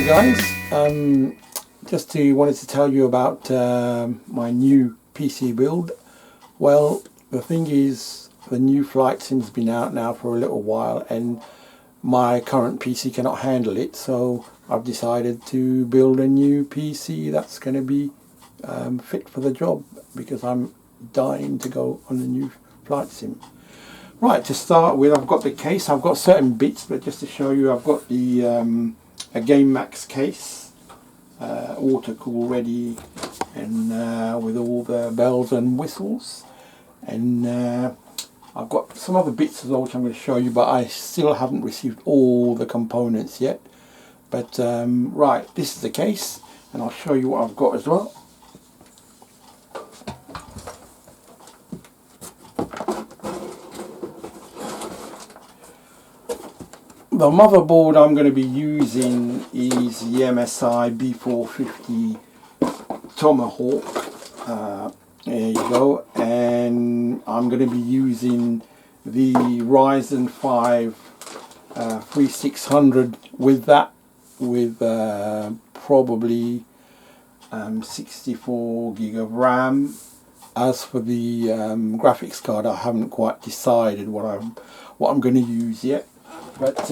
Hi guys, wanted to tell you about my new PC build. Well, the thing is, the new flight sim's been out now for a little while and my current PC cannot handle it, so I've decided to build a new PC that's going to be fit for the job, because I'm dying to go on a new flight sim. Right, to start with, I've got the case. I've got certain bits, but just to show you, I've got the a Game Max case, water cool ready, and with all the bells and whistles. And I've got some other bits as well which I'm going to show you, but I still haven't received all the components yet. But right, this is the case, and I'll show you what I've got as well. The motherboard I'm going to be using is the MSI B450 Tomahawk. There you go. And I'm going to be using the Ryzen 5 3600 with that, with probably 64 gig of RAM. As for the graphics card, I haven't quite decided what I'm going to use yet. But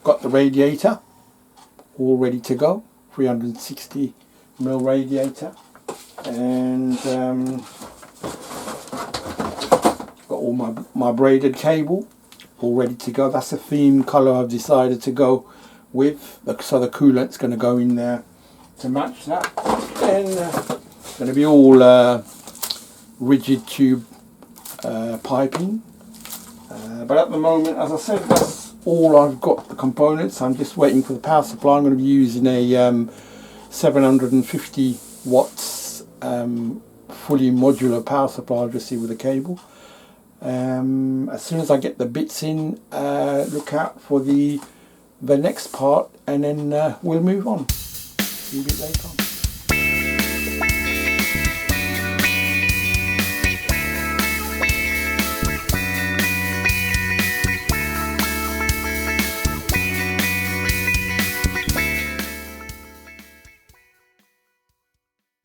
got the radiator all ready to go, 360mm radiator, and got all my braided cable all ready to go. That's the theme colour I've decided to go with, so the coolant's going to go in there to match that, and it's going to be all rigid tube piping. But at the moment, as I said, that's all I've got, the components. I'm just waiting for the power supply. I'm going to be using a 750 watts fully modular power supply, obviously, with a cable. As soon as I get the bits in, look out for the next part, and then we'll move on. See you a bit later on.